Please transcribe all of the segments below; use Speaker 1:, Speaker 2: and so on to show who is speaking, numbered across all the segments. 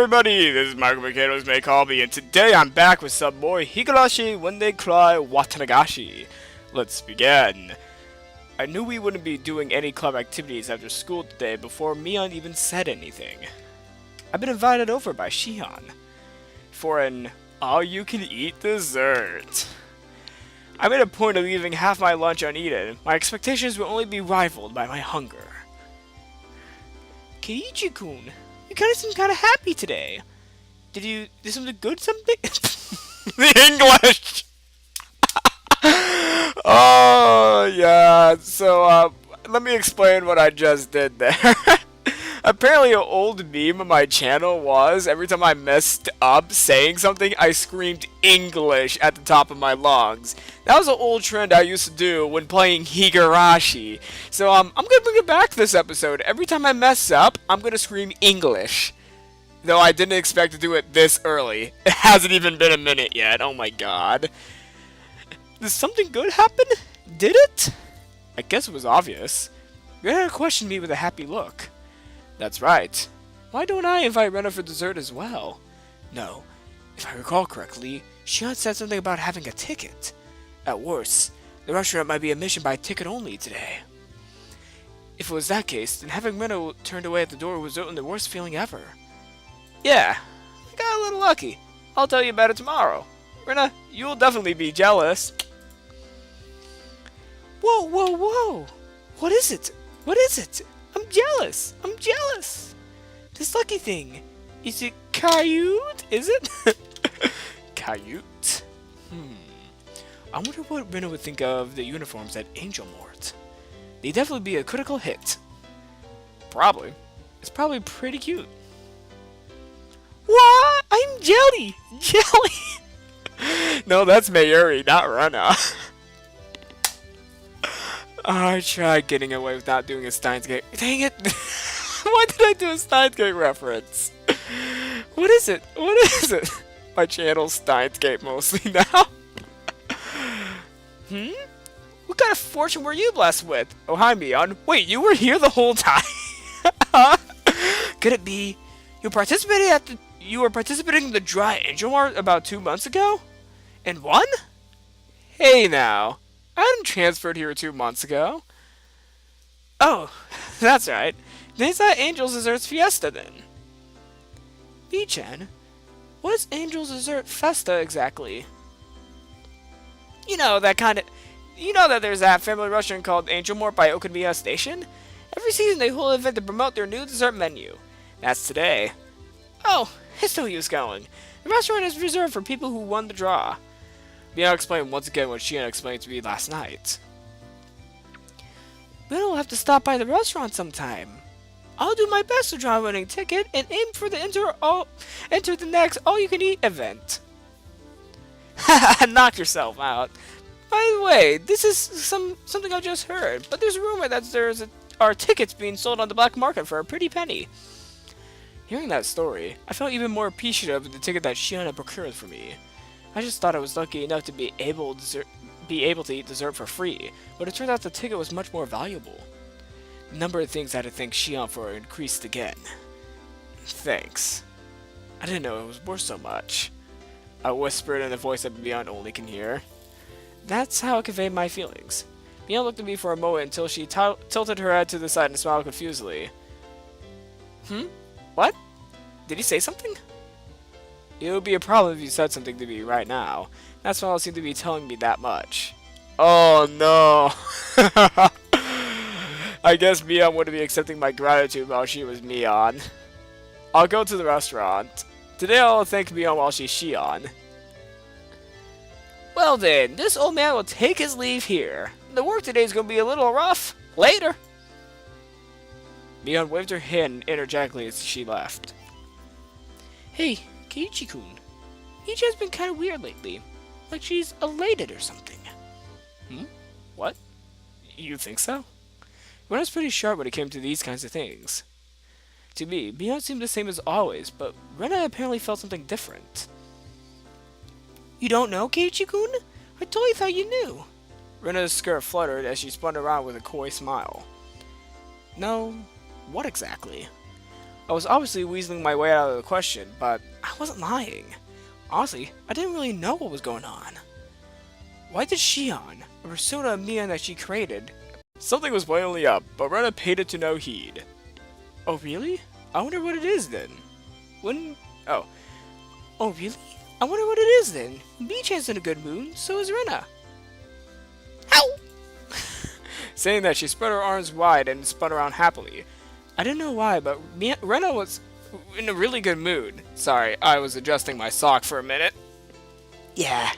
Speaker 1: everybody, this is Michael McCandles May Call Me, and today I'm back with some more Higurashi When They Cry Watanagashi. Let's begin. I knew we wouldn't be doing any club activities after school today before Mion even said anything. I've been invited over by Shion for an all-you-can-eat dessert. I made a point of leaving half my lunch uneaten. My expectations will only be rivaled by my hunger. Keiichi-kun, you seem kind of happy today. Did something good? Something? The English. Oh yeah. So let me explain what I just did there. Apparently, an old meme on my channel was every time I messed up saying something, I screamed English at the top of my lungs. That was an old trend I used to do when playing Higurashi. So I'm gonna bring it back this episode. Every time I mess up, I'm gonna scream English. Though I didn't expect to do it this early. It hasn't even been a minute yet. Oh my god. Did something good happen? Did it? I guess it was obvious. Rena questioned me with a happy look. That's right. Why don't I invite Rena for dessert as well? No. If I recall correctly, Shion said something about having a ticket. At worst, the restaurant might be admission by ticket only today. If it was that case, then having Rena turned away at the door was certainly the worst feeling ever. Yeah, I got a little lucky. I'll tell you about it tomorrow. Rena, you'll definitely be jealous. Whoa, whoa, whoa! What is it? What is it? I'm jealous! I'm jealous! This lucky thing. Is it cute? Is it? Cute? I wonder what Rena would think of the uniforms at Angel Mort. They'd definitely be a critical hit. Probably. It's probably pretty cute. What? I'm jelly! Jelly! No, that's Mayuri, not Rena. I tried getting away without doing a Steins Gate. Dang it! Why did I do a Steins Gate reference? What is it? What is it? My channel's Steins Gate mostly now. What kind of fortune were you blessed with? Oh, hi, Mion. Wait, you were here the whole time? Could it be you were participating in the Dry Angel Mart about 2 months ago? And won? Hey now. I hadn't transferred here 2 months ago. Oh, that's right. Today's that Angel's Desserts Fiesta then. B-chan, what is Angel's Dessert Festa exactly? You know that there's that family restaurant called Angel Mort by Okamiya Station? Every season they hold an event to promote their new dessert menu. That's today. Oh, it's no use going. The restaurant is reserved for people who won the draw. Mion explained once again what Shion explained to me last night. We'll have to stop by the restaurant sometime. I'll do my best to draw a winning ticket and aim for the enter the next all-you-can-eat event. Haha, knock yourself out. By the way, this is something I just heard, but there's a rumor that are tickets being sold on the black market for a pretty penny. Hearing that story, I felt even more appreciative of the ticket that Shion had procured for me. I just thought I was lucky enough to be able to eat dessert for free, but it turned out the ticket was much more valuable. The number of things I had to thank Shion for increased again. Thanks. I didn't know it was worth so much. I whispered in a voice that Mion only can hear. That's how I conveyed my feelings. Mion looked at me for a moment until she tilted her head to the side and smiled confusedly. What? Did he say something? It would be a problem if you said something to me right now. That's why I'll seem to be telling me that much. Oh no. I guess Mion wouldn't be accepting my gratitude while she was Mion. I'll go to the restaurant. Today I'll thank Mion while she's Shion. Well then, this old man will take his leave here. The work today is going to be a little rough. Later. Mion waved her hand energetically as she left. Hey, Keiichi-kun. Ichi's been kind of weird lately. Like she's elated or something. What? You think so? Ren was pretty sharp when it came to these kinds of things. To me, Mion seemed the same as always, but Rena apparently felt something different. You don't know, Keiichi-kun? I totally thought you knew. Rena's skirt fluttered as she spun around with a coy smile. No, what exactly? I was obviously weaseling my way out of the question, but I wasn't lying. Honestly, I didn't really know what was going on. Why did Shion, a persona of Mian that she created, something was blatantly up, but Rena paid it to no heed. Oh really? I wonder what it is then. When... Oh. Oh really? I wonder what it is then. Bee-chan's in a good mood, so is Rena. Ow! Saying that, she spread her arms wide and spun around happily. I didn't know why, but Rena was in a really good mood. Sorry, I was adjusting my sock for a minute. Yeah.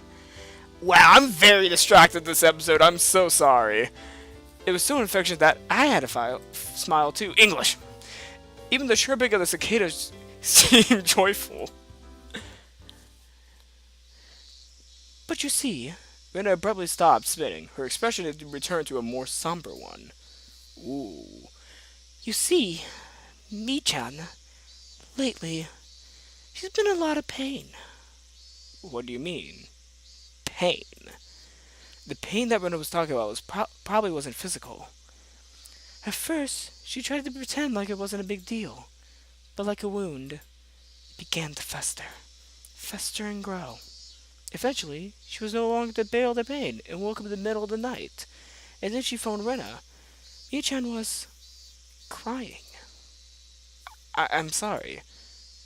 Speaker 1: Wow, I'm very distracted this episode. I'm so sorry. It was so infectious that I had to smile too. English. Even the chirping of the cicadas seemed joyful. But you see, Rena abruptly stopped spinning. Her expression had returned to a more somber one. Ooh. You see, Mi-chan, lately, she's been in a lot of pain. What do you mean? Pain. The pain that Rena was talking about was probably wasn't physical. At first, she tried to pretend like it wasn't a big deal, but like a wound, it began to fester and grow. Eventually, she was no longer to bear the pain and woke up in the middle of the night, and then she phoned Rena. Mi-chan was crying. I'm sorry.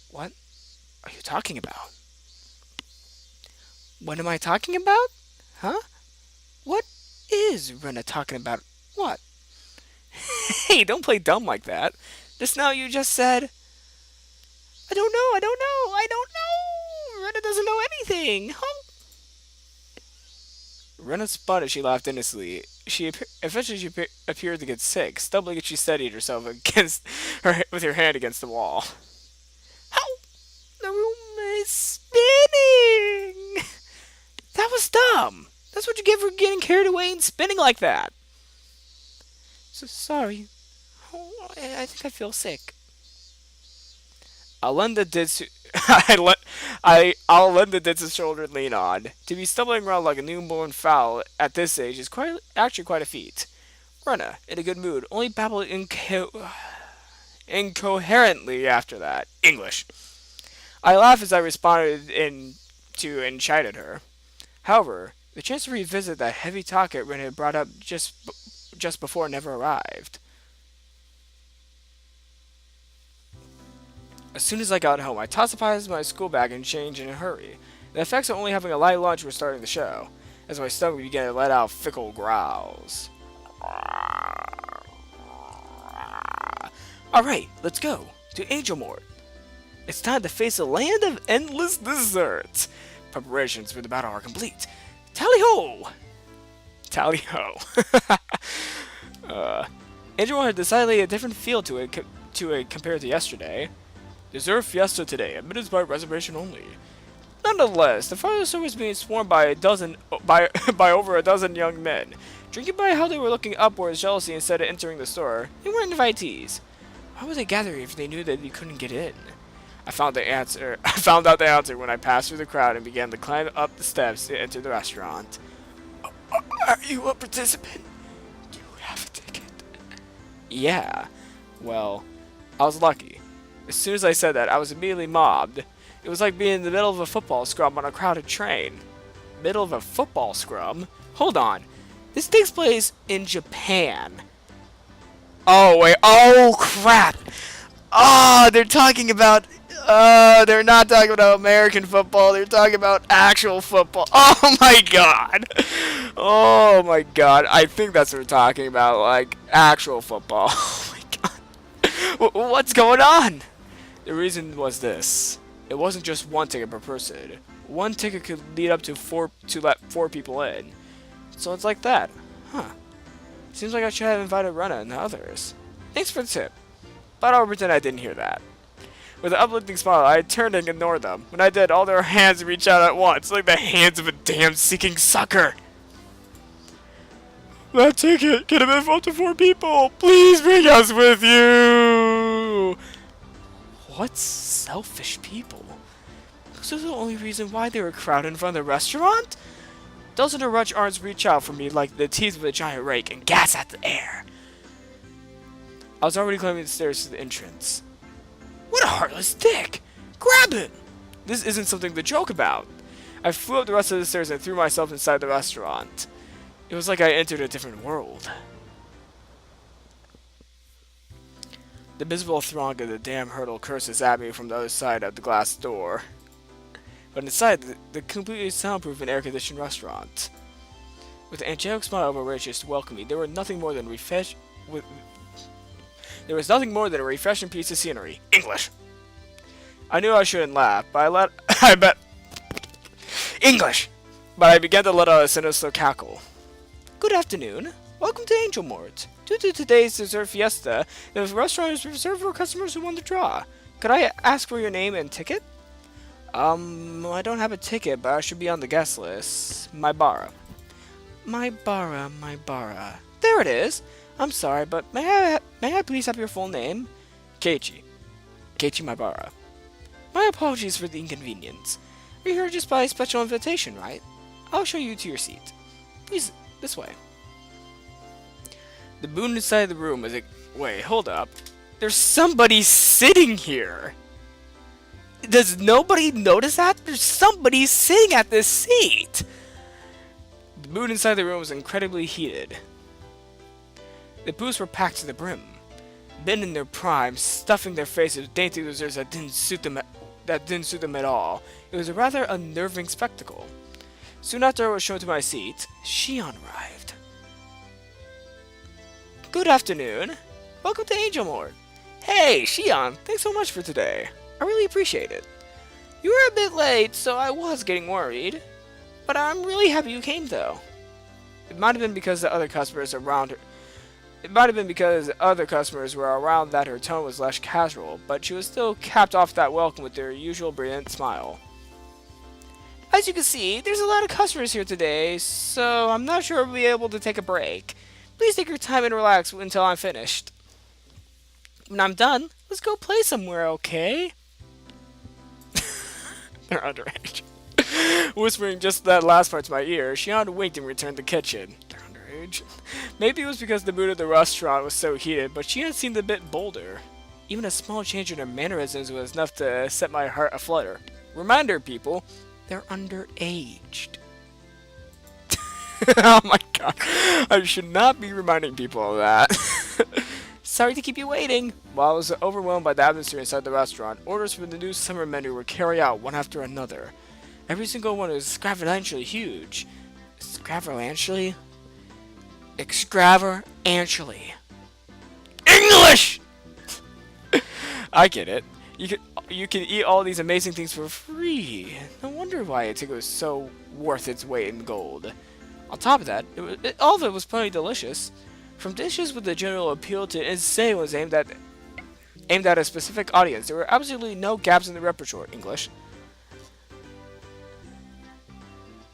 Speaker 1: What are you talking about? What am I talking about? Huh? What is Rena talking about? What? Hey, don't play dumb like that. Just now you just said... I don't know. Rena doesn't know anything. Huh? Rena spun as she laughed innocently. Eventually she appeared to get sick. Stumbling as she steadied herself against with her hand against the wall. How? The room is spinning! That was dumb. That's what you get for getting carried away and spinning like that. So sorry. Oh, I think I feel sick. I'll lend the ditz. I'll lend the ditz's shoulder and lean on. To be stumbling around like a newborn fowl at this age is actually quite a feat. Rena, in a good mood, only babbled incoherently after that. English. I laughed as I responded and chided her. However, the chance to revisit that heavy topic Rena had brought up just before never arrived. As soon as I got home, I tossed aside my school bag and changed in a hurry. The effects of only having a light lunch were starting to show, as my stomach began to let out fickle growls. Alright, let's go to Angel Mort. It's time to face a land of endless desserts. Preparations for the battle are complete. Tally-ho! Tally-ho. Angel Mort had decidedly a different feel to it compared to yesterday. Dessert fiesta today, admitted by reservation only. Nonetheless, the front of the store was being swarmed by over a dozen young men. Drinking by how they were looking upwards jealously instead of entering the store, they weren't invitees. Why would they gather if they knew that they couldn't get in? I found out the answer when I passed through the crowd and began to climb up the steps to enter the restaurant. Are you a participant? Do you have a ticket? Yeah. Well, I was lucky. As soon as I said that, I was immediately mobbed. It was like being in the middle of a football scrum on a crowded train. Middle of a football scrum? Hold on. This takes place in Japan. Oh, wait. Oh, crap. Oh, they're not talking about American football. They're talking about actual football. Oh, my God. Oh, my God. I think that's what we're talking about, like, actual football. Oh, my God. What's going on? The reason was this. It wasn't just one ticket per person. One ticket could lead up to let four people in. So it's like that. Huh. Seems like I should have invited Rena and the others. Thanks for the tip. But I'll pretend I didn't hear that. With an uplifting smile, I turned and ignored them. When I did, all their hands reached out at once, like the hands of a damn seeking sucker. That ticket could have been for up to 4 people. Please bring us with you. What selfish people? This was the only reason why they were crowded in front of the restaurant? Dozens of rush arms reach out for me like the teeth of a giant rake and gas at the air. I was already climbing the stairs to the entrance. What a heartless dick! Grab him! This isn't something to joke about. I flew up the rest of the stairs and threw myself inside the restaurant. It was like I entered a different world. The visible throng of the damn hurdle curses at me from the other side of the glass door. But inside the completely soundproof and air-conditioned restaurant. With an angelic smile of outrageous to welcome me, there was nothing more than a refreshing piece of scenery. English! I knew I shouldn't laugh, but English! But I began to let out a sinister cackle. Good afternoon. Welcome to Angel Mort. Due to today's dessert fiesta, the restaurant is reserved for customers who won the draw. Could I ask for your name and ticket? I don't have a ticket, but I should be on the guest list. My bara. There it is. I'm sorry, but may I please have your full name? Keiichi Maibara. My apologies for the inconvenience. You're here just by special invitation, right? I'll show you to your seat. Please, this way. The moon inside the room is wait, hold up. There's somebody sitting here. Does nobody notice that? There's somebody sitting at this seat. The mood inside the room was incredibly heated. The booths were packed to the brim. Men in their prime, stuffing their faces with dainty desserts that didn't suit them at all. It was a rather unnerving spectacle. Soon after I was shown to my seat, Shion arrived. Good afternoon. Welcome to Angel Mort. Hey, Shion, thanks so much for today. I really appreciate it. You were a bit late, so I was getting worried. But I'm really happy you came, though. It might have been because the other customers around her... It might have been because other customers were around that her tone was less casual, but she was still capped off that welcome with her usual brilliant smile. As you can see, there's a lot of customers here today, so I'm not sure we'll be able to take a break. Please take your time and relax until I'm finished. When I'm done, let's go play somewhere, okay? They're underage. Whispering just that last part to my ear, Shion winked and returned to the kitchen. They're underage. Maybe it was because the mood of the restaurant was so heated, but Shion seemed a bit bolder. Even a small change in her mannerisms was enough to set my heart aflutter. Reminder, people, they're underaged. Oh my god. I should not be reminding people of that. Sorry to keep you waiting. While I was overwhelmed by the atmosphere inside the restaurant, orders for the new summer menu were carried out one after another. Every single one was extravagantly huge. Extravagantly? English! I get it. You can eat all these amazing things for free. No wonder why a ticket was so worth its weight in gold. On top of that, all of it was plenty delicious. From dishes with the general appeal to insane was aimed at a specific audience. There were absolutely no gaps in the repertoire. English.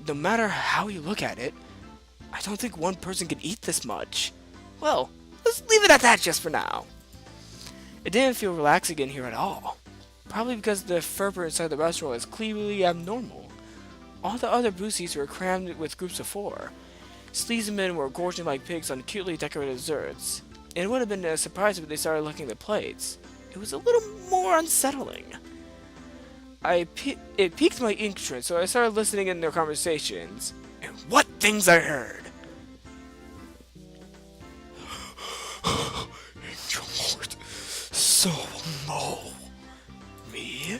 Speaker 1: No matter how you look at it, I don't think one person could eat this much. Well, let's leave it at that just for now. It didn't feel relaxing in here at all. Probably because the fervor inside the restaurant was clearly abnormal. All the other booth seats were crammed with groups of 4. Sleazy men were gorging like pigs on cutely decorated desserts. And it would have been a surprise if they started licking the plates. It was a little more unsettling. It piqued my interest, so I started listening in their conversations. And what things I heard! Angel Mort, so low. Me?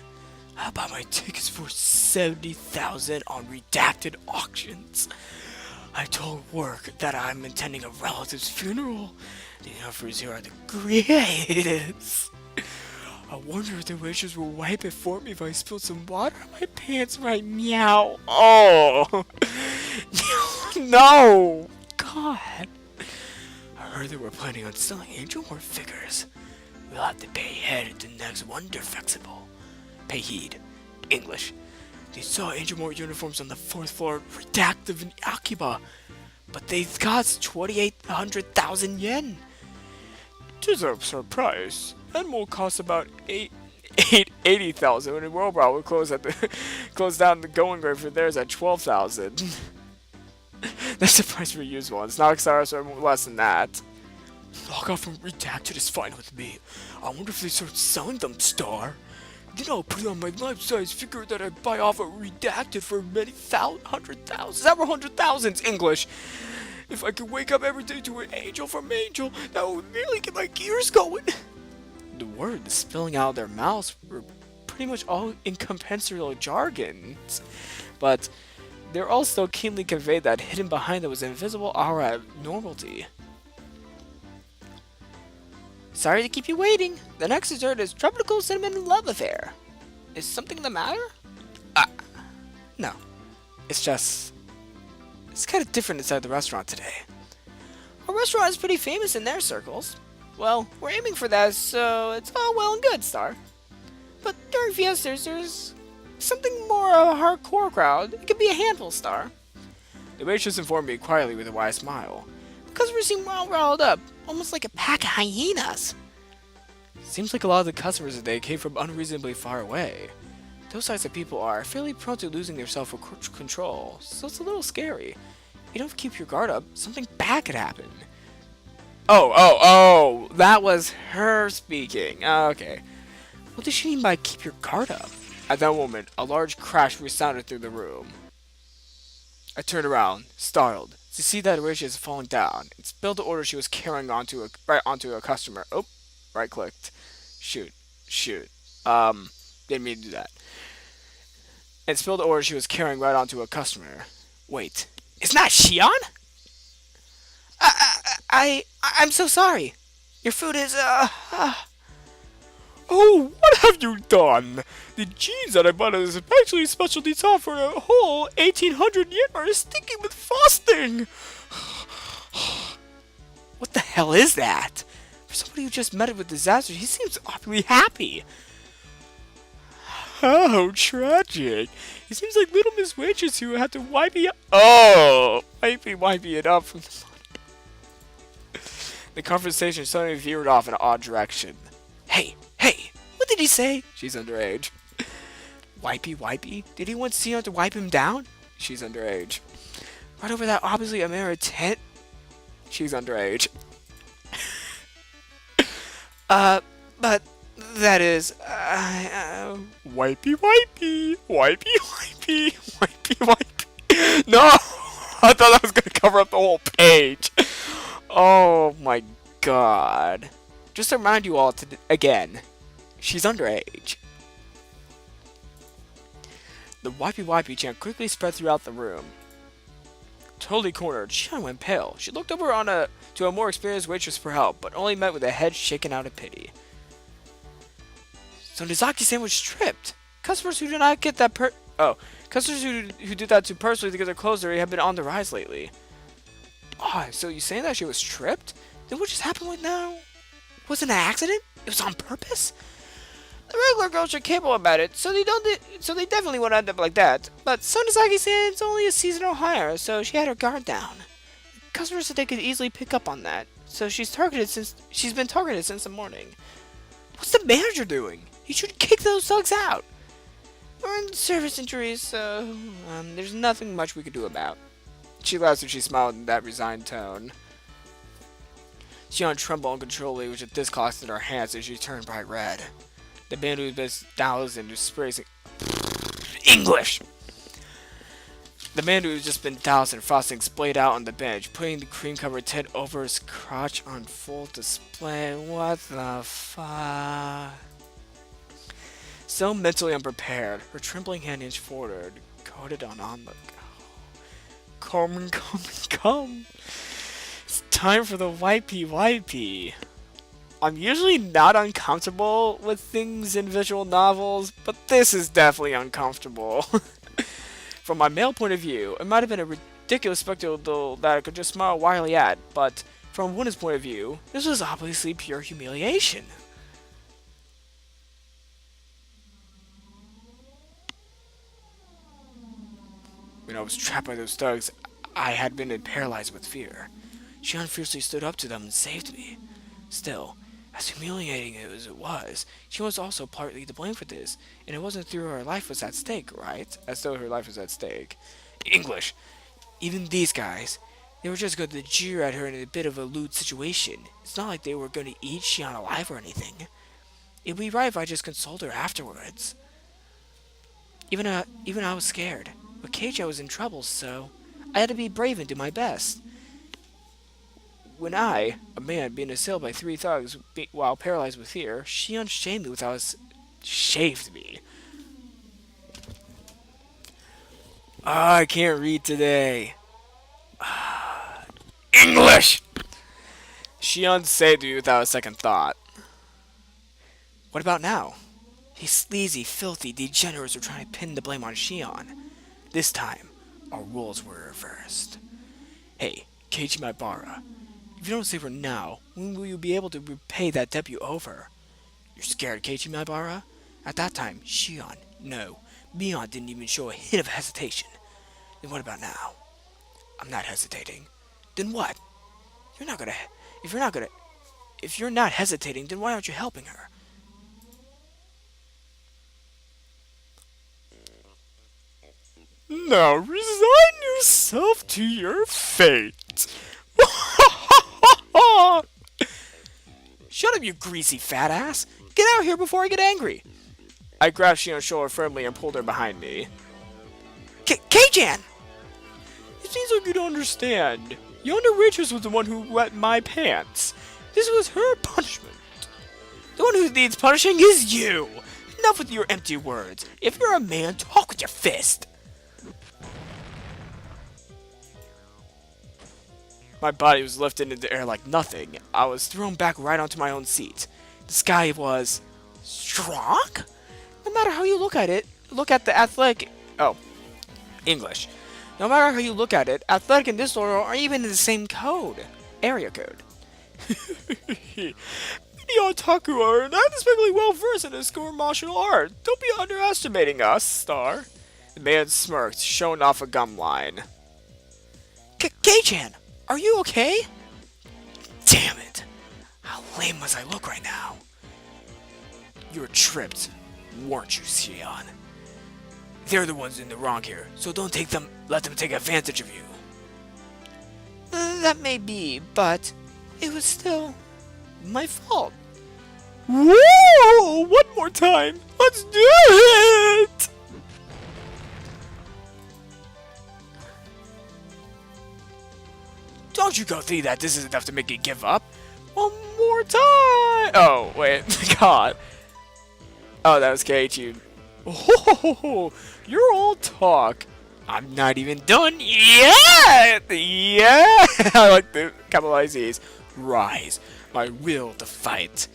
Speaker 1: I bought my tickets for 70,000 on redacted auctions. I told work that I'm attending a relative's funeral. The offers here are the greatest. I wonder if the waitress will wipe it for me if I spill some water on my pants right meow. Oh. No. God. I heard they were planning on selling Angel Mort figures. We'll have to pay head at the next Wonder Festival. Pay heed. English. They saw Angel Mort uniforms on the 4th floor, redacted in Akiba, but they cost 2,800,000 yen. Tis a surprise, and will cost about 80,000 when Worldbrow will close down the going rate for theirs at 12,000. That's the price for used ones. Not Xaris or less than that. Log off from redacted is fine with me. I wonder if they start selling them, Star. Then I'll put it on my life-size figure that I buy off of redacted for many hundred thousands, several hundred thousands English. If I could wake up every day to an angel from Angel, that would really get my gears going. The words spilling out of their mouths were pretty much all incomprehensible jargons, but they're all so keenly conveyed that hidden behind them was an invisible aura of normality. Sorry to keep you waiting. The next dessert is tropical cinnamon love affair. Is something the matter? No. It's just... It's kind of different inside the restaurant today. Our restaurant is pretty famous in their circles. Well, we're aiming for that, so it's all well and good, Star. But during fiestas, there's something more of a hardcore crowd. It could be a handful, Star. The waitress informed me quietly with a wide smile. The customers seem all riled up, almost like a pack of hyenas. Seems like a lot of the customers today came from unreasonably far away. Those types of people are fairly prone to losing their self-control, so it's a little scary. If you don't keep your guard up, something bad could happen. Oh, that was her speaking. Okay. What does she mean by keep your guard up? At that moment, a large crash resounded through the room. I turned around, startled, to see that Higurashi had fallen down and spilled the order she was carrying right onto a customer. Oh, right-clicked. Shoot. Didn't mean to do that. And spilled the order she was carrying right onto a customer. Wait, it's not Shion? I'm so sorry. Your food is, Oh, what have you done? The jeans that I bought at a especially specialty shop for a whole 1,800 yen are stinking with frosting. What the hell is that? For somebody who just met it with disaster, he seems awfully happy. How tragic. He seems like little Miss Waitress who had to wipe it up. Oh, wipey it up from the The conversation suddenly veered off in an odd direction. Hey, what did he say? She's underage. Wipey? Did he want Sion to wipe him down? She's underage. Right over that obviously a mirror tent? She's underage. But that is, wipey. No! I thought that was gonna cover up the whole page. Oh my god. Just to remind you all again, she's underage. The wipey chant quickly spread throughout the room. Totally cornered, Shion went pale. She looked over to a more experienced waitress for help, but only met with a head shaken out of pity. So Nizaki-san was tripped. Customers who do not get that customers who do that too personally to get their clothes dirty have been on the rise lately. Oh, so you saying that she was tripped? Then what just happened right now? Was it an accident? It was on purpose? The regular girls are capable about it, so they definitely won't end up like that. But Sonozaki-san is only a seasonal hire, so she had her guard down. Customers said they could easily pick up on that, so she's been targeted since the morning. What's the manager doing? He should kick those thugs out. We're in service injuries, so there's nothing much we could do about. She laughed and she smiled in that resigned tone. Shion trembled uncontrollably with a discloth in her hands as she turned bright red. The man who was doused in sprays English! The man who had just been doused in frosting splayed out on the bench, putting the cream-covered tent over his crotch on full display. What the fuck? So mentally unprepared, her trembling hand inched forward, coated on the... Come. It's time for the wipey. I'm usually not uncomfortable with things in visual novels, but this is definitely uncomfortable. From my male point of view, it might have been a ridiculous spectacle that I could just smile wildly at, but from a woman's point of view, this was obviously pure humiliation. When I was trapped by those thugs, I had been paralyzed with fear. Shion fiercely stood up to them and saved me. Still, as humiliating as it was, she was also partly to blame for this, and it wasn't through her life was at stake, right? As though her life was at stake. English! Even these guys, They were just going to jeer at her in a bit of a lewd situation. It's not like they were going to eat Shion alive or anything. It'd be right if I just consoled her afterwards. Even I was scared. With Keiichi I was in trouble, so I had to be brave and do my best. When I, a man being assailed by three thugs while paralyzed with fear, Shion shamed me shaved me. I can't read today. English! Shion saved me without a second thought. What about now? These sleazy, filthy degenerates were trying to pin the blame on Shion. This time, our roles were reversed. Hey, Keiichi Maibara, if you don't save her now, when will you be able to repay that debt you owe her? You're scared, Keiichi Maibara? At that time, Shion, no, Mion didn't even show a hint of hesitation. Then what about now? I'm not hesitating. Then what? You're not gonna... If you're not gonna... If you're not hesitating, then why aren't you helping her? Now resign yourself to your fate. Shut up, you greasy fat ass. Get out here before I get angry. I grabbed Shion's shoulder firmly and pulled her behind me. Kei-chan! It seems like you don't understand. Yonder waitress was the one who wet my pants. This was her punishment. The one who needs punishing is you. Enough with your empty words. If you're a man, talk with your fist. My body was lifted into the air like nothing. I was thrown back right onto my own seat. The sky was strong? No matter how you look at the athletic... Oh, English. No matter how you look at it, athletic and disorder are even in the same code. Area code. Many otaku are unexpectedly well versed in this core martial art. Don't be underestimating us, Star. The man smirked, showing off a gum line. Kei-chan, are you okay? Damn it. How lame must I look right now? You were tripped, weren't you, Shion? They're the ones in the wrong here, so don't let them take advantage of you. That may be, but it was still my fault. Whoa! One more time! Let's do it! Don't you go think that this is enough to make you give up? One more time! Oh, wait. God. Oh, that was Keiichi. Oh, you're all talk. I'm not even done yet! Yeah! I like the capitalized Z's. Rise. My will to fight.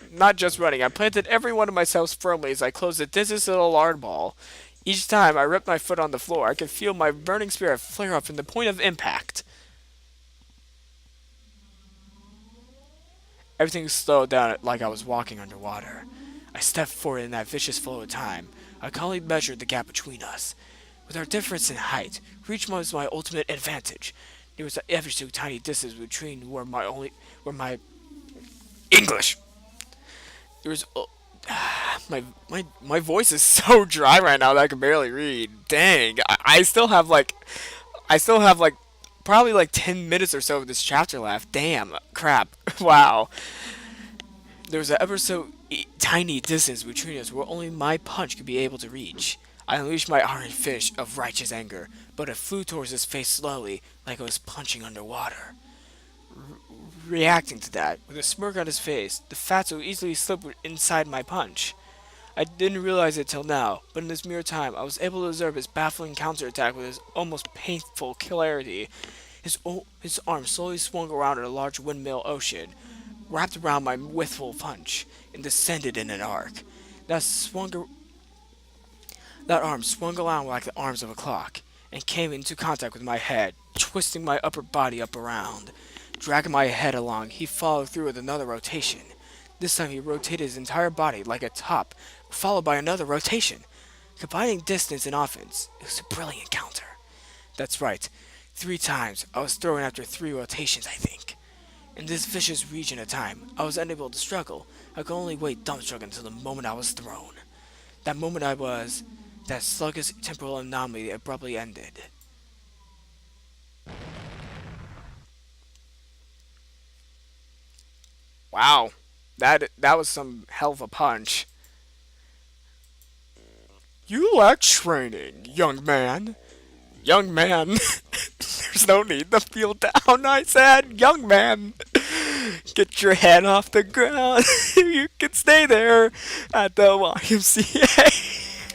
Speaker 1: Not just running. I planted every one of my cells firmly as I closed the distance little alarm ball. Each time I ripped my foot on the floor, I could feel my burning spirit flare up from the point of impact. Everything slowed down like I was walking underwater. I stepped forward in that vicious flow of time. I calmly measured the gap between us. With our difference in height, reach was my ultimate advantage. There was an ever so tiny distance between where my English. There was my voice is so dry right now that I can barely read. Dang, I still have like probably like 10 minutes or so of this chapter left. Damn, crap. Wow. There was an ever so tiny distance between us where only my punch could be able to reach. I unleashed my iron fist of righteous anger, but it flew towards his face slowly, like I was punching underwater. Reacting to that, with a smirk on his face, the fatso easily slipped inside my punch. I didn't realize it till now, but in this mere time, I was able to observe his baffling counterattack with his almost painful clarity. His arm slowly swung around in a large windmill ocean, wrapped around my withful punch, and descended in an arc. That arm swung around like the arms of a clock, and came into contact with my head, twisting my upper body up around. Dragging my head along, he followed through with another rotation. This time he rotated his entire body like a top, followed by another rotation. Combining distance and offense, it was a brilliant counter. That's right, 3 times. I was thrown after 3 rotations, I think. In this vicious region of time, I was unable to struggle. I could only wait dumbstruck until the moment I was thrown. That sluggish temporal anomaly abruptly ended. Wow. That was some hell of a punch. You lack training, young man. Young man. There's no need to feel down, I said. Young man. Get your head off the ground. You can stay there at the YMCA.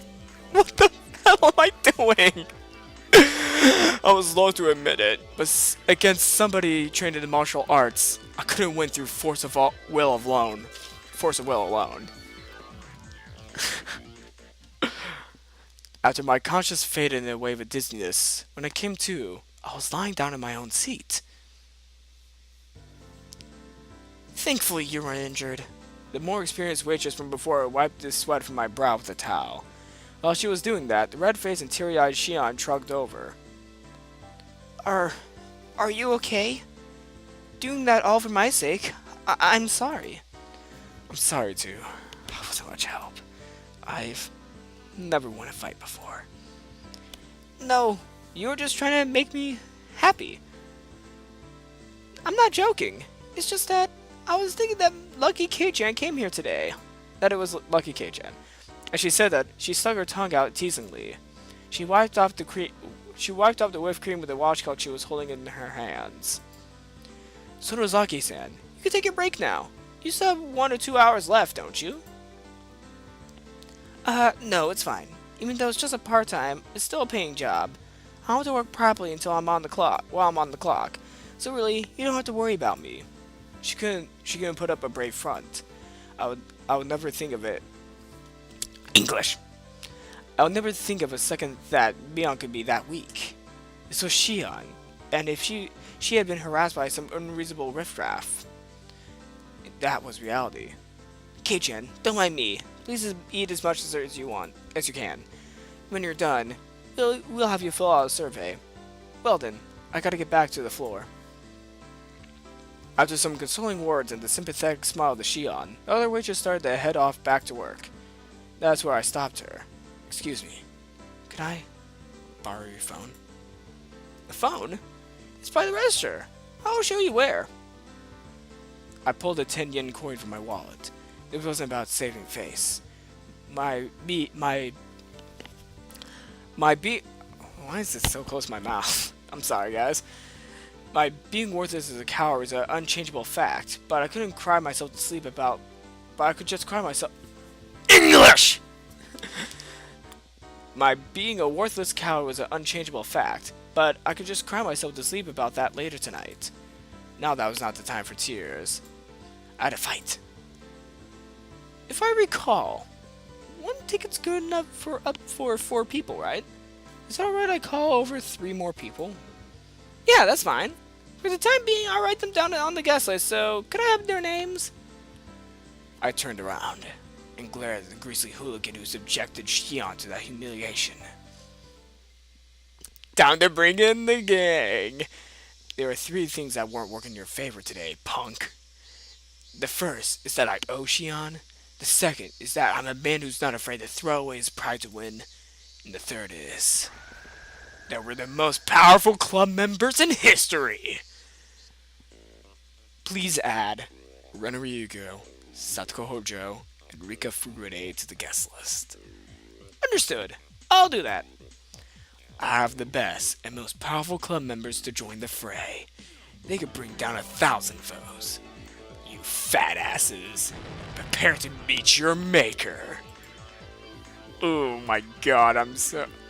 Speaker 1: What the hell am I doing? I was loath to admit it, but against somebody trained in the martial arts, I couldn't win through will alone. Force of will alone. After my conscience faded in a wave of dizziness, when I came to, I was lying down in my own seat. Thankfully, you weren't injured. The more experienced waitress from before wiped the sweat from my brow with a towel. While she was doing that, the red-faced and teary-eyed Shion shrugged over. Are you okay? Doing that all for my sake? I'm sorry. I'm sorry too. I wasn't much help. I've never won a fight before. No, you were just trying to make me happy. I'm not joking. It's just that I was thinking that Lucky K-chan came here today. That it was Lucky K-chan. As she said that, she stuck her tongue out teasingly. She wiped off the whipped cream with the washcloth she was holding in her hands. Sonozaki-san, you can take a break now. You still have 1 or 2 hours left, don't you? No, it's fine. Even though it's just a part-time, it's still a paying job. I want to work properly until I'm on the clock. So really, you don't have to worry about me. She couldn't put up a brave front. I would never think of it. English. I would never think of a second that Mion could be that weak. This was Shion, and if she had been harassed by some unreasonable riffraff, that was reality. K-chan, don't mind me. Please eat as much dessert as you can. When you're done, we'll have you fill out a survey. Well then, I gotta get back to the floor. After some consoling words and the sympathetic smile to Shion, the other waitress started to head off back to work. That's where I stopped her. Excuse me, can I borrow your phone? The phone? It's by the register. I'll show you where. I pulled a 10 yen coin from my wallet. It wasn't about saving face. Why is this so close to my mouth? I'm sorry, guys. My being worthless as a coward is an unchangeable fact, but I couldn't cry myself to sleep about. But I could just cry myself. English! My being a worthless coward was an unchangeable fact, but I could just cry myself to sleep about that later tonight. Now that was not the time for tears. I had a fight. If I recall, 1 ticket's good enough for up for 4 people, right? Is that alright I call over 3 more people? Yeah, that's fine. For the time being, I'll write them down on the guest list, so could I have their names? I turned around and glared at the greasy hooligan who subjected Shion to that humiliation. Time to bring in the gang! There are 3 things that weren't working in your favor today, punk. The first is that I owe Shion. The second is that I'm a man who's not afraid to throw away his pride to win. And the third is that we're the most powerful club members in history. Please add Ren Ryugo, Satoko Hojo, and Rika Furure to the guest list. Understood. I'll do that. I have the best and most powerful club members to join the fray. They could bring down 1,000 foes. You fat asses, prepare to meet your maker. Oh my god,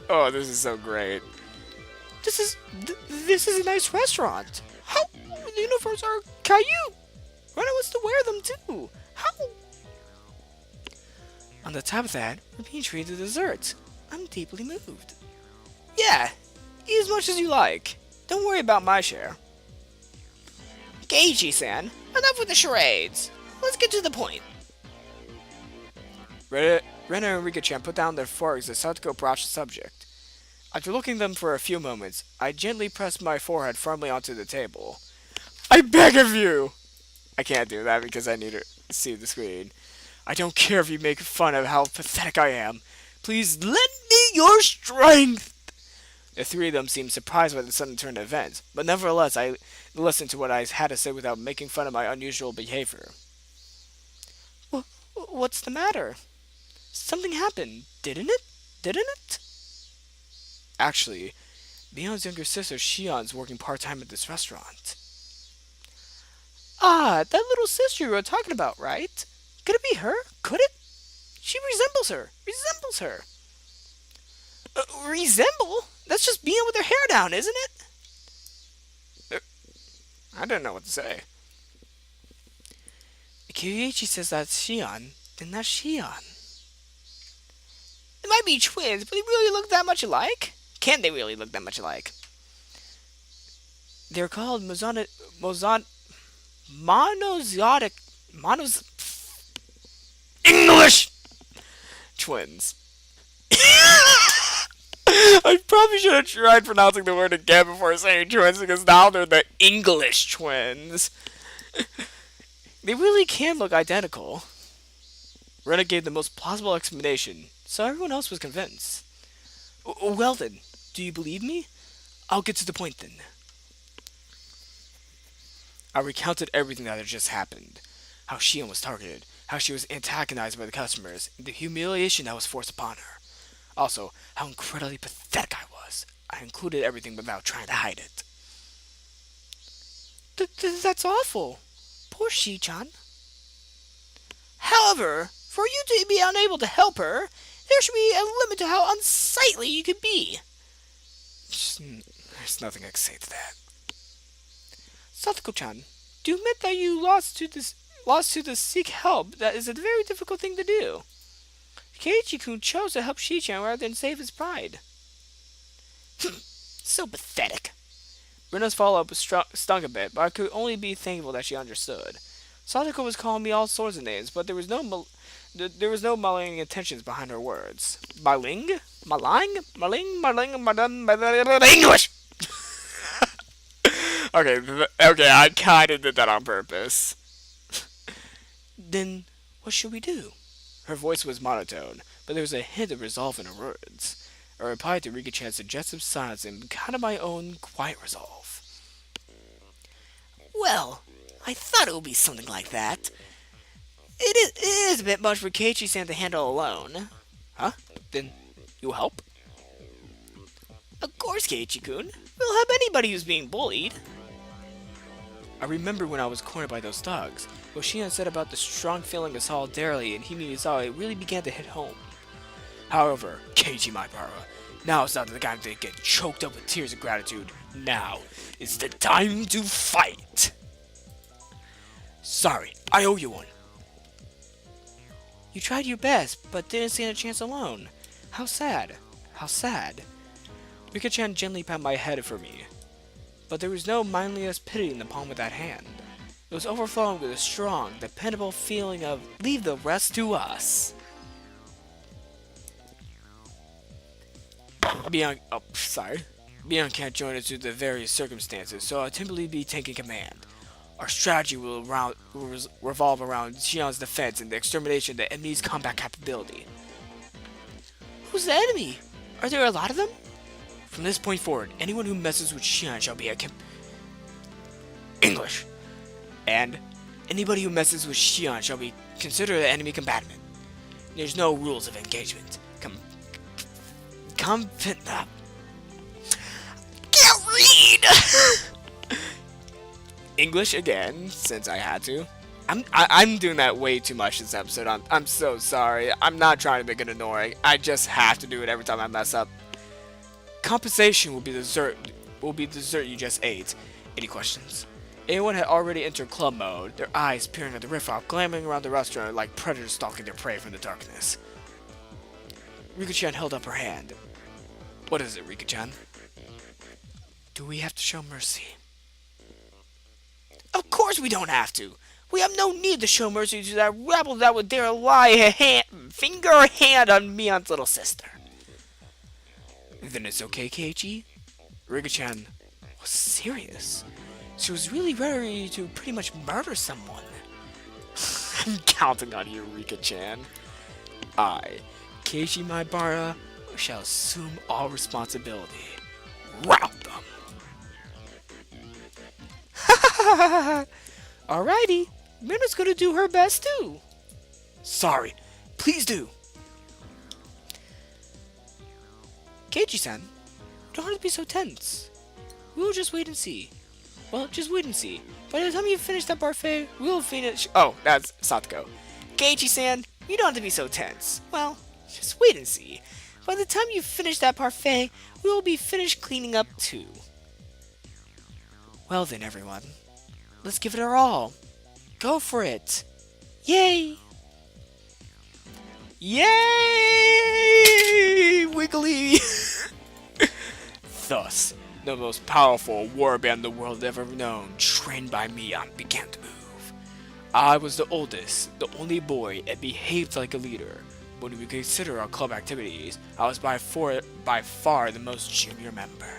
Speaker 1: oh, this is so great. This is a nice restaurant. How the uniforms are Caillou. Rena wants to wear them too. How? On the top of that, we're being treated to dessert. I'm deeply moved. Yeah, eat as much as you like. Don't worry about my share. Geiji-san, enough with the charades. Let's get to the point. Rena and Rika-chan put down their forks as Satoko broached the subject. After looking at them for a few moments, I gently pressed my forehead firmly onto the table. I beg of you! I can't do that because I need to see the screen. I don't care if you make fun of how pathetic I am. Please lend me your strength! The 3 of them seemed surprised by the sudden turn of events, but nevertheless I listened to what I had to say without making fun of my unusual behavior. What's the matter? Something happened, didn't it? Didn't it? Actually, Mion's younger sister Shion's working part-time at this restaurant. Ah, that little sister you were talking about, right? Could it be her? Could it? She resembles her. Resembles her. Resemble? That's just Mion with her hair down, isn't it? I didn't know what to say. If Kyuichi says that's Shion, then that's Shion. They might be twins, but they really look that much alike? Can they really look that much alike? They're called monozotic... Monos... English! Twins. I probably should have tried pronouncing the word again before saying twins, because now they're the English twins. They really can look identical. Rena gave the most plausible explanation, so everyone else was convinced. Well then, do you believe me? I'll get to the point then. I recounted everything that had just happened. How Shion was targeted, how she was antagonized by the customers, and the humiliation that was forced upon her. Also, how incredibly pathetic I was. I included everything without trying to hide it. That's awful. Poor Shi-chan. However, for you to be unable to help her, there should be a limit to how unsightly you could be. There's nothing I can say to that. Satoko-chan, do you admit that you lost to seek help? That is a very difficult thing to do. Keiichi-kun chose to help Shi-chan rather than save his pride. So pathetic. Rena's follow-up stung a bit, but I could only be thankful that she understood. Satoko was calling me all sorts of names, but there was no malign intentions behind her words. Maling? English! Okay, I kinda did that on purpose. Then, what should we do? Her voice was monotone, but there was a hint of resolve in her words. I replied to Rika-chan's suggestive silence in kind of my own quiet resolve. Well, I thought it would be something like that. It is a bit much for Keiichi-san to handle alone. Huh? Then, you'll help? Of course, Keiichi-kun. We'll help anybody who's being bullied. I remember when I was cornered by those thugs. What Shion said about the strong feeling of solidarity and Himisawa, it really began to hit home. However, Keiichi Maibara, now it's not the time to get choked up with tears of gratitude. Now, it's the time to fight! Sorry, I owe you one. You tried your best, but didn't stand a chance alone. How sad. How sad. Rika-chan gently pat my head for me. But there was no mindliest pity in the palm of that hand. It was overflowing with a strong, dependable feeling of, leave the rest to us. Beyond can't join us due to the various circumstances, so I'll typically be taking command. Our strategy will revolve around Shion's defense and the extermination of the enemy's combat capability. Who's the enemy? Are there a lot of them? From this point forward, anyone who messes with Shion shall be English. And anybody who messes with Shion shall be considered an enemy combatant. There's no rules of engagement. Can't read! English again, since I had to. I'm doing that way too much this episode. I'm so sorry. I'm not trying to make it annoying. I just have to do it every time I mess up. Compensation will be dessert you just ate. Any questions? Anyone had already entered club mode, their eyes peering at the riffraff, glamoring around the restaurant like predators stalking their prey from the darkness. Rika-chan held up her hand. What is it, Rika-chan? Do we have to show mercy? Of course we don't have to! We have no need to show mercy to that rabble that would dare lie a finger or hand on Mion's little sister. Then it's okay, Keiichi? Rika-chan was serious. She was really ready to pretty much murder someone. I'm counting on you, Rika-chan. I, Keiichi Maibara, shall assume all responsibility. Rout them! Alrighty, Mina's gonna do her best too. Sorry. Please do. Keiichi-san, you don't have to be so tense. We'll just wait and see. Well, just wait and see. By the time you finish that parfait, we'll finish. Oh, that's Satoko. Keiichi-san, you don't have to be so tense. Well, just wait and see. By the time you finish that parfait, we will be finished cleaning up too. Well then, everyone. Let's give it our all. Go for it. Yay! Yay! Wiggly! Thus, the most powerful warband the world ever known, trained by me, began to move. I was the oldest, the only boy, and behaved like a leader. When we consider our club activities, I was by far the most junior member.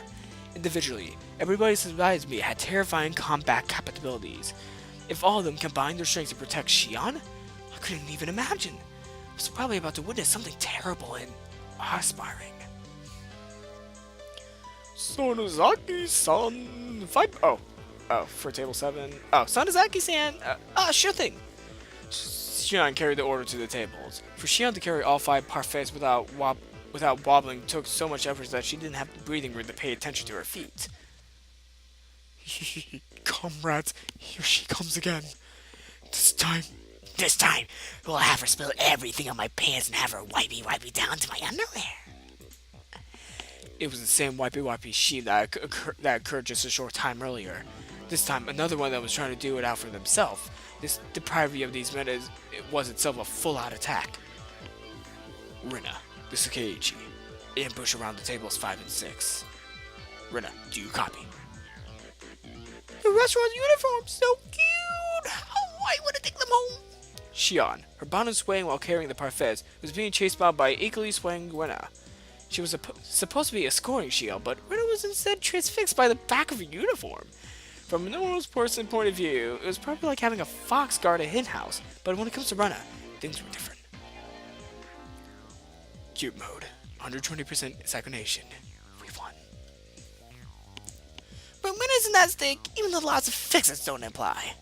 Speaker 1: Individually, everybody besides me had terrifying combat capabilities. If all of them combined their strength to protect Shion, I couldn't even imagine. I was probably about to witness something terrible and awe-inspiring. Sonozaki-san, fight. Oh, for table 7. Oh, Sonozaki-san. Sure thing. Shion carried the order to the tables. For Shion to carry all 5 parfaits without wobbling took so much effort that she didn't have the breathing room to pay attention to her feet. Comrades, here she comes again. This time, we'll have her spill everything on my pants and have her wipey down to my underwear. It was the same wipey sheet that occurred just a short time earlier. This time, another one that was trying to do it out for themselves. This depravity of these men was itself a full-out attack. Rina, this is Keiichi. Ambush around the tables 5 and 6. Rina, do you copy? The restaurant's uniform, so cute! Oh, I want to take them home! Shion, her bonnet swaying while carrying the parfaits, was being chased by equally swaying Rina. She was supposed to be escorting Shion, but Rina was instead transfixed by the back of her uniform. From a normal person's point of view, it was probably like having a fox guard a hen house, but when it comes to Rina, things were different. Cute mode, 120% psychonation. We won. But Rina isn't that stick, even though lots of fixes don't apply.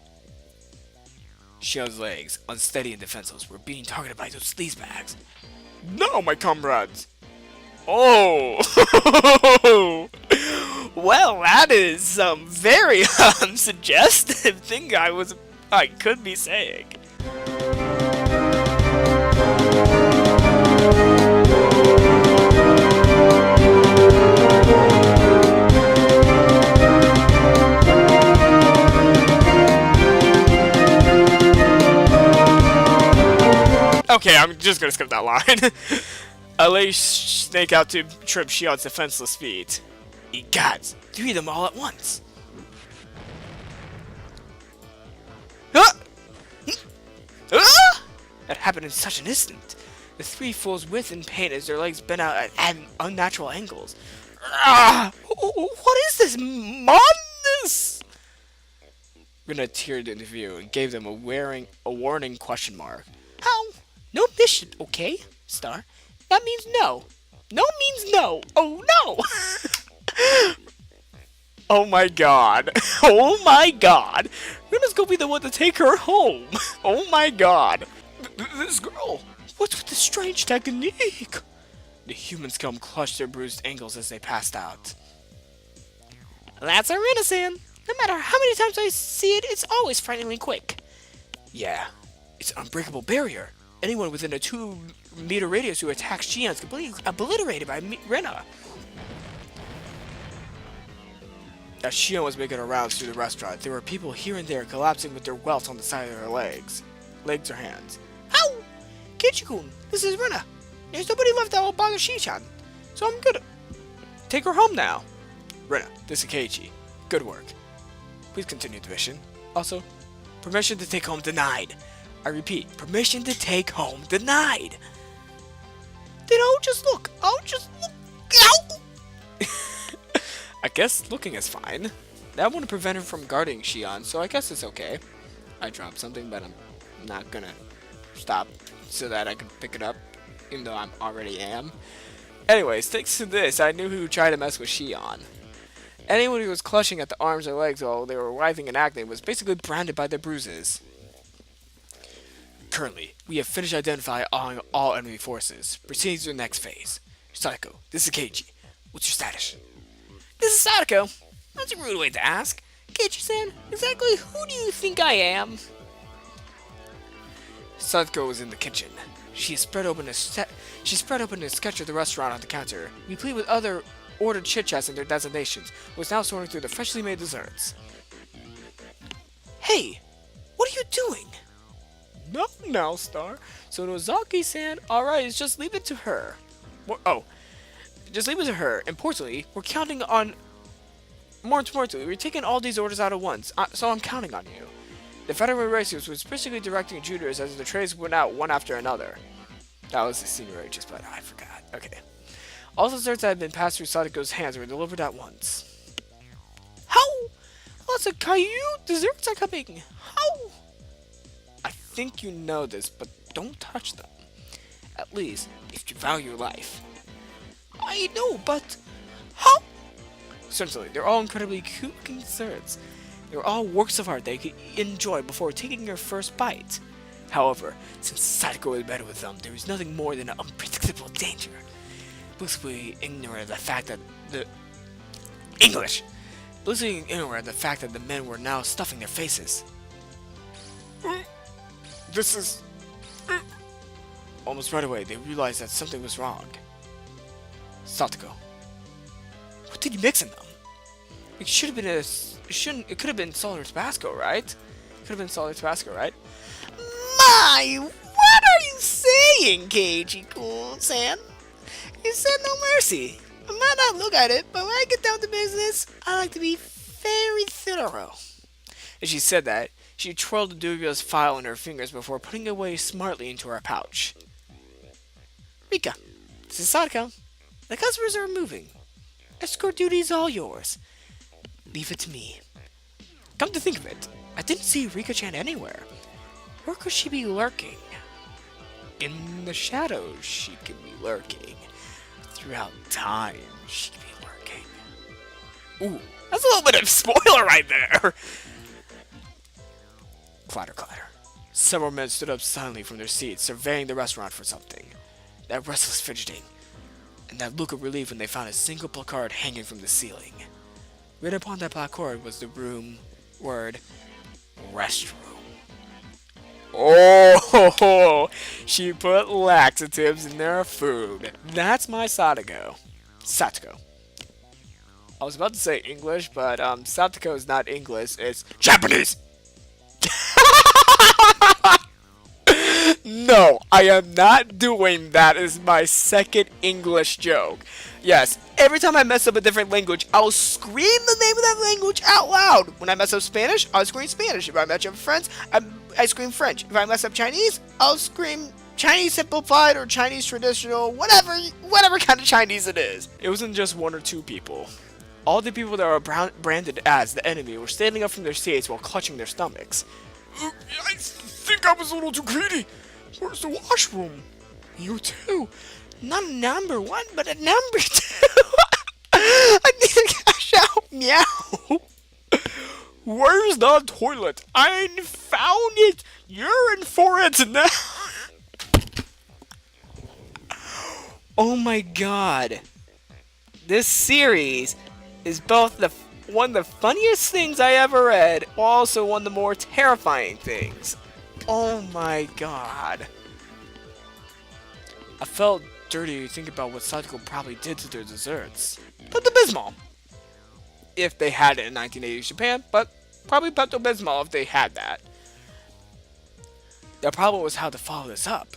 Speaker 1: Shion's legs, unsteady and defenseless, were being targeted by those sleazebags. No, my comrades! Oh! Well, that is some very suggestive thing I could be saying. Okay, I'm just gonna skip that line. I lay Snake out to trip Shion's defenseless feet. Egods, 3 of them all at once. Ah! Ah! That happened in such an instant. The 3 fools writhed in pain as their legs bent out at unnatural angles. Ah! What is this madness? Rina teared into view and gave them a warning question mark. How? No mission, okay, Star? That means no. No means no. Oh, no! Oh my god. Oh my god. Rina's gonna be the one to take her home. Oh my god. This girl. What's with this strange technique? The human scum clutched their bruised ankles as they passed out. That's our Rina-san. No matter how many times I see it, it's always frighteningly quick. Yeah, it's an unbreakable barrier. Anyone within a 2-meter radius who attacks Shion is completely obliterated by Rina. As Shion was making her rounds through the restaurant, there were people here and there collapsing with their welts on the side of their legs or hands. Ow! Keiichi-kun, this is Rina. There's nobody left that will bother Shi-chan, so I'm gonna take her home now. Rina, this is Keiichi. Good work. Please continue the mission. Also, permission to take home denied. I repeat, permission to take home denied. Then I'll just look. Ow! I guess looking is fine. That wouldn't prevent her from guarding Shion, so I guess it's okay. I dropped something, but I'm not gonna stop so that I can pick it up, even though I already am. Anyways, thanks to this, I knew who tried to mess with Shion. Anyone who was clutching at the arms or legs while they were writhing and acting was basically branded by their bruises. Currently, we have finished identifying all enemy forces. Proceeding to the next phase. Sadako, this is Keiji. What's your status? This is Sadako. That's a rude way to ask. Keiji-san, exactly who do you think I am? Sadako was in the kitchen. She spread open a sketch of the restaurant on the counter, replete with other ordered chit-chats and their designations, was now sorting through the freshly made desserts. Hey, what are you doing? Nothing now, Star. So Nozaki-san, alright, just leave it to her. Just leave it to her. Importantly, we're counting on... More importantly, we're taking all these orders out at once, so I'm counting on you. The Federal Racers was basically directing juniors as the trays went out one after another. That was the senior ages, but I forgot. Okay. All the desserts that had been passed through Sadako's hands were delivered at once. How? Lots of Caillou desserts are coming. How? I think you know this, but don't touch them. At least, if you value your life. I know, but how? Certainly, they're all incredibly cute looking desserts. They're all works of art that you can enjoy before taking your first bite. However, since Sadako is better with them, there is nothing more than an unpredictable danger. Blissfully ignorant of the fact that the men were now stuffing their faces. This is... Almost right away, they realized that something was wrong. Satoko, what did you mix in them? It should have been it could have been salt or Tabasco, right? Could have been salt or Tabasco, right? My, what are you saying, Keiji-san? You said no mercy. I might not look at it, but when I get down to business, I like to be very thorough. As she said that, she twirled the dubious file in her fingers before putting it away smartly into her pouch. Rika, this is Sadako. The customers are moving. Escort duty is all yours. Leave it to me. Come to think of it, I didn't see Rika-chan anywhere. Where could she be lurking? In the shadows, she could be lurking. Throughout time, she could be lurking. Ooh, that's a little bit of spoiler right there! Clatter, clatter. Several men stood up silently from their seats, surveying the restaurant for something. That restless fidgeting, and that look of relief when they found a single placard hanging from the ceiling. Written upon that placard was the word, restroom. Oh, she put laxatives in their food. That's my Satoko. I was about to say English, but Satoko is not English, it's Japanese! No, I am not doing that as my second English joke. Yes, every time I mess up a different language, I'll scream the name of that language out loud. When I mess up Spanish, I'll scream Spanish. If I mess up French, I scream French. If I mess up Chinese, I'll scream Chinese simplified or Chinese traditional, whatever kind of Chinese it is. It wasn't just one or two people. All the people that were branded as the enemy were standing up from their seats while clutching their stomachs. I think I was a little too greedy. Where's the washroom? You too. Not a number one, but a number two. I need to cash out. Meow. Where's the toilet? I found it. You're in for it now. Oh my god. This series is both one of the funniest things I ever read, also one of the more terrifying things. Oh my god. I felt dirty thinking about what Sadako probably did to their desserts. Pepto-Bismol. If they had it in 1980s Japan, but probably Pepto-Bismol if they had that. The problem was how to follow this up.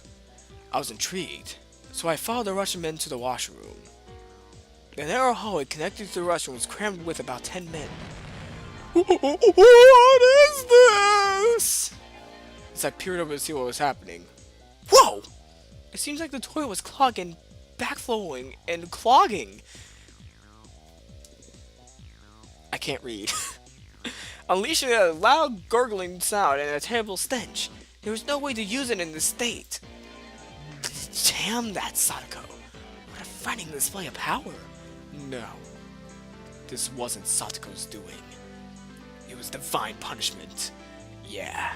Speaker 1: I was intrigued, so I followed the Russian men to the washroom. The narrow hallway connected to the restroom was crammed with about 10 men. What is this? As I peered over to see what was happening. Whoa! It seems like the toilet was clogging, backflowing, and clogging. I can't read. Unleashing a loud gurgling sound and a terrible stench. There was no way to use it in this state. Damn that Sadako. What a frightening display of power. No. This wasn't Satoko's doing. It was divine punishment. Yeah,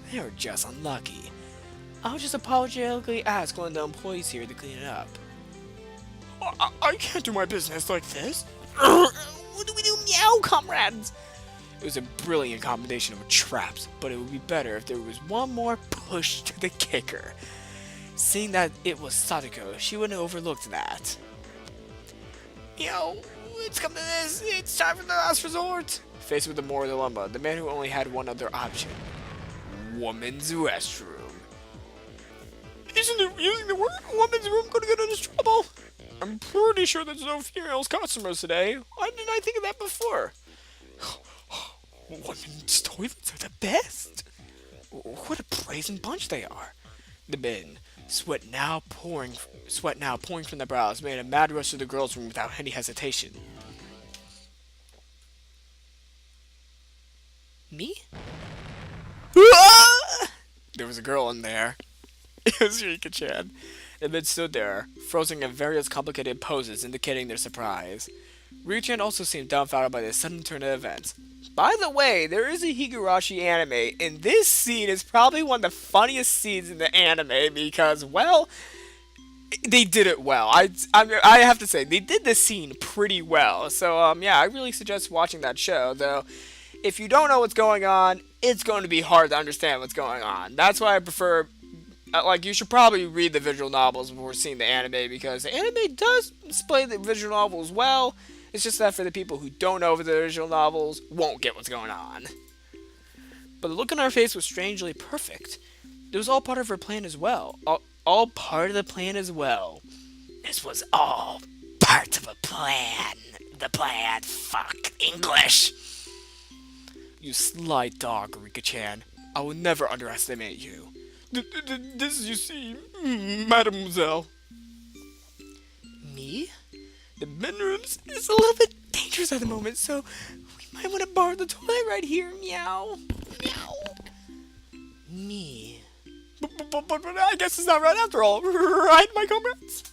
Speaker 1: they were just unlucky. I'll just apologetically ask one of the employees here to clean it up. I can't do my business like this. What do we do, meow, comrades? It was a brilliant combination of traps, but it would be better if there was one more push to the kicker. Seeing that it was Sadako, she wouldn't have overlooked that. It's come to this. It's time for the last resort. Faced with the moral dilemma, the man who only had one other option. Woman's restroom. Isn't it using the word woman's room going to get us trouble? I'm pretty sure there's no female customers today. Why didn't I think of that before? Women's toilets are the best. What a brazen bunch they are. The men, sweat now pouring from their brows, made a mad rush to the girls' room without any hesitation. Me? There was a girl in there. It was Rika-chan. The men stood there, frozen in various complicated poses, indicating their surprise. Rika-chan also seemed dumbfounded by this sudden turn of events. By the way, there is a Higurashi anime, and this scene is probably one of the funniest scenes in the anime because, well, they did it well. I have to say, they did this scene pretty well. So, yeah, I really suggest watching that show, though. If you don't know what's going on, it's going to be hard to understand what's going on. That's why I prefer, you should probably read the visual novels before seeing the anime, because the anime does display the visual novels well. It's just that for the people who don't know the visual novels, won't get what's going on. But the look on her face was strangely perfect. It was all part of her plan as well. All part of the plan as well. This was all part of a plan. The plan. Fuck English. You sly dog, Rika-chan. I will never underestimate you. This, you see, mademoiselle. Me? The bedrooms is a little bit dangerous at the moment, so we might want to borrow the toilet right here. Meow. Meow. Me. But I guess it's not right after all, right, my comrades?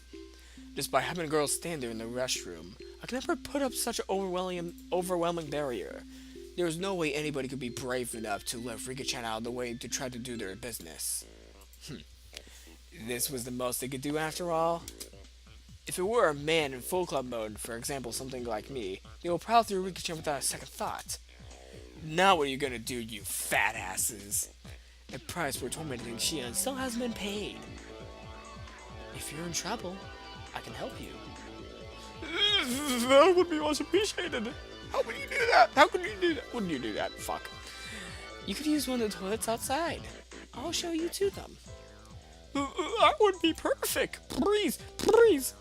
Speaker 1: Just by having girls stand there in the restroom, I could never put up such an overwhelming barrier. There was no way anybody could be brave enough to let Rika-chan out of the way to try to do their business. This was the most they could do after all? If it were a man in full club mode, for example something like me, they will prowl through Rika-chan without a second thought. Now what are you gonna do, you fat asses? The price for tormenting Shion still hasn't been paid. If you're in trouble, I can help you. That would be much appreciated. How would you do that? How could you do that? Wouldn't you do that? Fuck. You could use one of the toilets outside. I'll show you to them. That would be perfect. Please, please.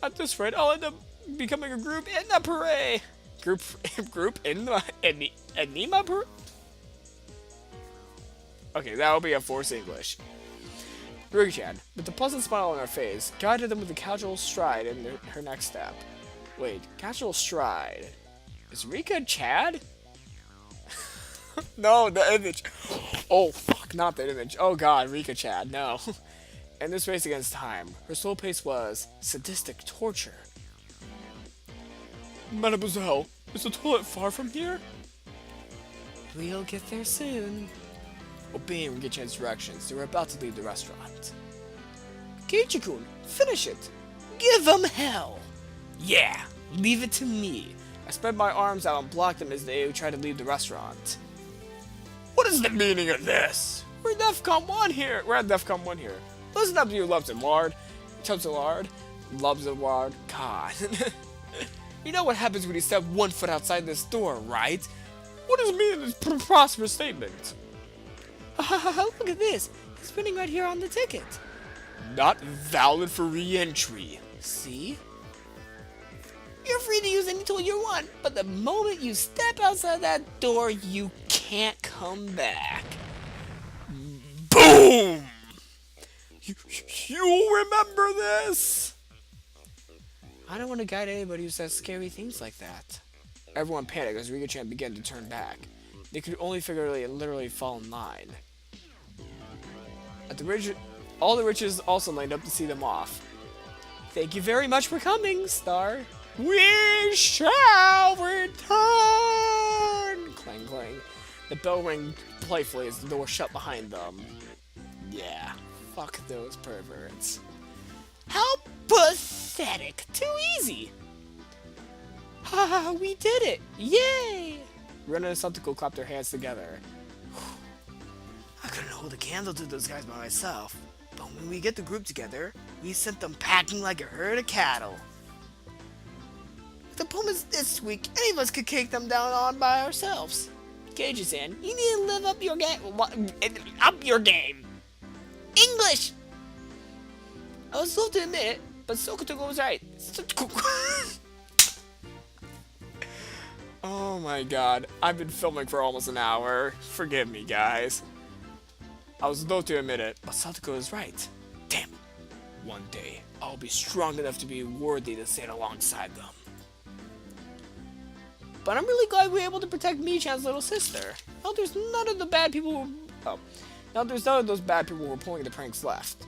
Speaker 1: At this rate, I'll end up becoming a group in the parade. Group in the Anima parade? Okay, that'll be a forced English. Rika-chan, with a pleasant smile on her face, guided them with a casual stride in her next step. Wait, casual stride. Is Rika Chad? No, the image. Oh, fuck, not the image. Oh god, Rika Chad, no. In this race against time, her slow pace was sadistic torture. Mademoiselle, is the toilet far from here? We'll get there soon. Obeying Rika-chan's directions, they were about to leave the restaurant. Keiichi-kun, finish it! Give them hell! Yeah, leave it to me. I spread my arms out and blocked them as they tried to leave the restaurant. What is the meaning of this? We're at DEFCON 1 here. Listen up to your loves and lard. Chubs and lard. Loves and lard. God. You know what happens when you step 1 foot outside this door, right? What does it mean in this preposterous statement? Look at this. It's printing right here on the ticket. Not valid for re-entry. See? You're free to use any tool you want, but the moment you step outside that door, you can't come back. Boom! You'll remember this! I don't want to guide anybody who says scary things like that. Everyone panicked as Rika-chan began to turn back. They could only figuratively and literally fall in line. At the bridge, all the riches also lined up to see them off. Thank you very much for coming, Star. We shall return! Clang, clang. The bell rang playfully as the door shut behind them. Yeah, fuck those perverts.
Speaker 2: How pathetic. Too easy. Ha ha, we did it. Yay.
Speaker 1: Ren and Satoko clapped their hands together.
Speaker 2: I couldn't hold a candle to those guys by myself. But when we get the group together, we sent them packing like a herd of cattle. If the opponent's this weak, any of us could kick them down on by ourselves. Keiji-san, you need to live up your game. Up your game. English! I was slow to admit it, but Sokotoko was right.
Speaker 1: Oh my god, I've been filming for almost an hour. Forgive me, guys. I was slow to admit it, but Satoko is right. Damn. One day, I'll be strong enough to be worthy to stand alongside them.
Speaker 2: But I'm really glad we were able to protect Mii-chan's little sister. Now there's none of the bad people who...
Speaker 1: Now there's none of those bad people who were pulling the pranks left.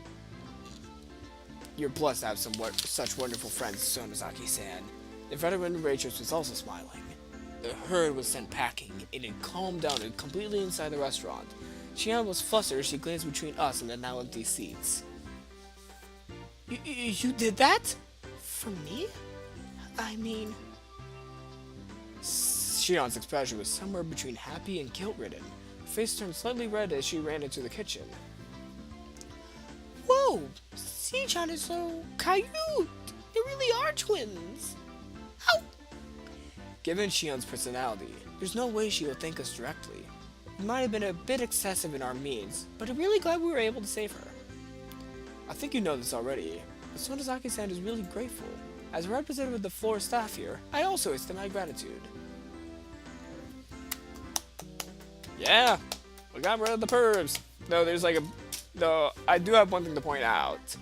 Speaker 1: You're blessed to have such wonderful friends, Sonozaki-san. The veteran waitress was also smiling. The herd was sent packing. It had calmed down and completely inside the restaurant. Shion was flustered as she glanced between us and the now empty seats.
Speaker 2: You did that? For me? I mean...
Speaker 1: Shion's expression was somewhere between happy and guilt-ridden. Her face turned slightly red as she ran into the kitchen.
Speaker 2: Whoa! Mii-chan is so cute! They really are twins! How?
Speaker 1: Given Shion's personality, there's no way she will thank us directly. We might have been a bit excessive in our means, but I'm really glad we were able to save her. I think you know this already, but Sonozaki-san is really grateful. As a representative of the floor staff here, I also extend my gratitude. Yeah, we got rid of the pervs. Though I do have one thing to point out.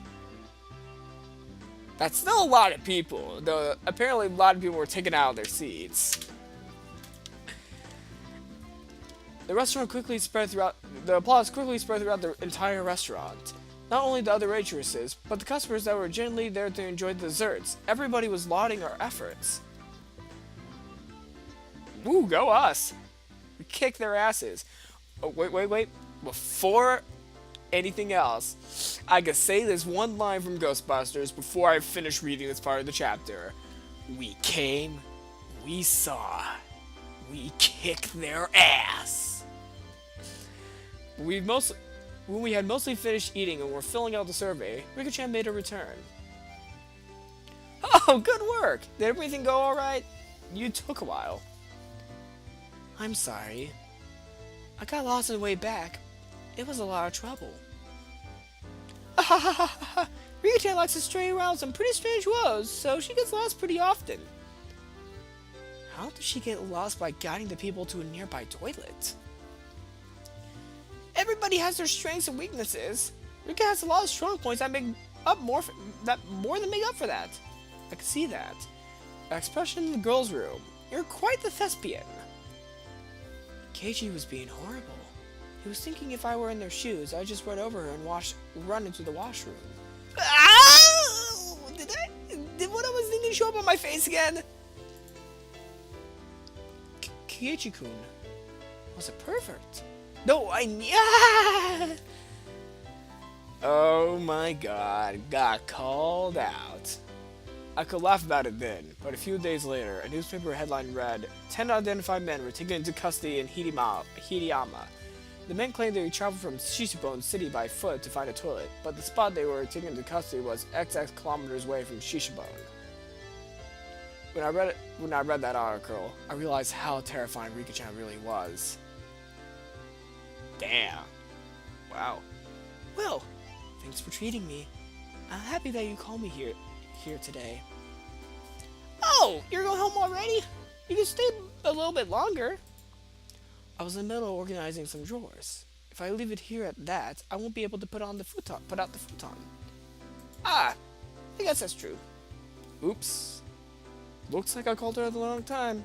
Speaker 1: That's still a lot of people, though apparently a lot of people were taken out of their seats. The applause quickly spread throughout the entire restaurant. Not only the other waitresses, but the customers that were genuinely there to enjoy the desserts. Everybody was lauding our efforts. Woo, go us! We kicked their asses. Oh, wait. Before anything else, I could say this one line from Ghostbusters before I finish reading this part of the chapter. We came, we saw, we kicked their ass. When we had mostly finished eating and were filling out the survey, Rika-chan made a return. Oh, good work! Did everything go alright? You took a while. I'm sorry. I got lost on the way back. It was a lot of trouble. Rika-chan likes to stray around some pretty strange roads, so she gets lost pretty often. How does she get lost by guiding the people to a nearby toilet? Everybody has their strengths and weaknesses. Rika has a lot of strong points that more than make up for that. I can see that. Expression in the girls' room. You're quite the thespian. Keiji was being horrible. He was thinking if I were in their shoes, I'd just run over her and run into the washroom.
Speaker 2: Ow! Did what I was thinking show up on my face again?
Speaker 1: Keiichi-kun was a pervert.
Speaker 2: No, yeah!
Speaker 1: Oh my god, got called out. I could laugh about it then, but a few days later, a newspaper headline read, 10 unidentified men were taken into custody in Hirayama. The men claimed they traveled from Shishibone City by foot to find a toilet, but the spot they were taken into custody was XX kilometers away from Shishibone. When I read that article, I realized how terrifying Rika-chan really was. Damn. Wow.
Speaker 2: Well, thanks for treating me. I'm happy that you called me here today. Oh, you're going home already? You can stay a little bit longer. I was in the middle of organizing some drawers. If I leave it here at that, I won't be able to put out the futon. Ah, I guess that's true.
Speaker 1: Oops. Looks like I called her at the wrong time.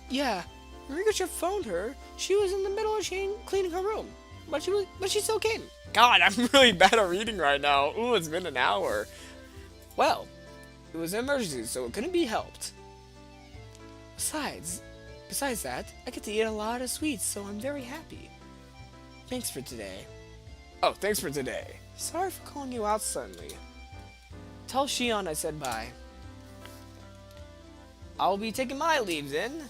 Speaker 2: Yeah, Rika phoned her. She was in the middle of cleaning her room, but she still came.
Speaker 1: God, I'm really bad at reading right now. Ooh, it's been an hour. Well, it was an emergency, so it couldn't be helped. Besides that, I get to eat a lot of sweets, so I'm very happy. Thanks for today. Oh, thanks for today.
Speaker 2: Sorry for calling you out suddenly. Tell Shion I said bye. I'll be taking my leaves in.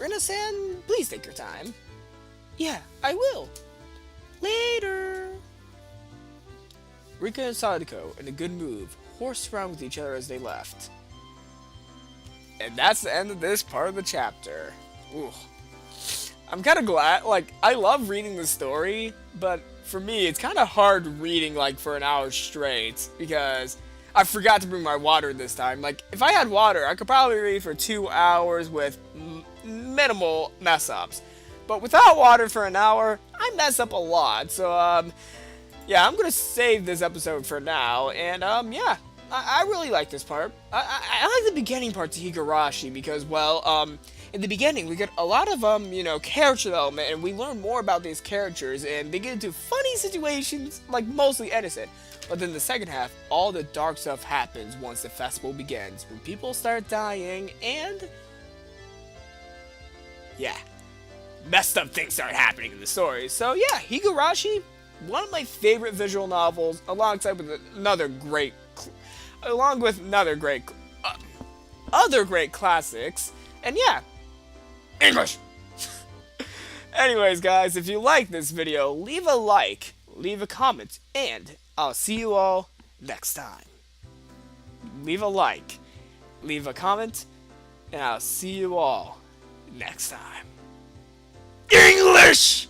Speaker 2: Rina-san, please take your time. Yeah, I will. Later. Rika and Sadako, in a good move, horsed around with each other as they left.
Speaker 1: And that's the end of this part of the chapter. Ooh. I'm kind of glad, like, I love reading the story, but for me, it's kind of hard reading, like, for an hour straight, because I forgot to bring my water this time. Like, if I had water, I could probably read for 2 hours with minimal mess-ups. But without water for an hour, I mess up a lot, so, yeah, I'm gonna save this episode for now, and, yeah. I really like this part. I like the beginning part to Higurashi because, well, in the beginning we get a lot of, you know, character development and we learn more about these characters and they get into funny situations, like mostly innocent. But then the second half, all the dark stuff happens once the festival begins, when people start dying and, yeah, messed up things start happening in the story. So yeah, Higurashi, one of my favorite visual novels, alongside with another great other great classics, and yeah, English! Anyways, guys, if you like this video, leave a like, leave a comment, and I'll see you all next time. Leave a like, leave a comment, and I'll see you all next time. English!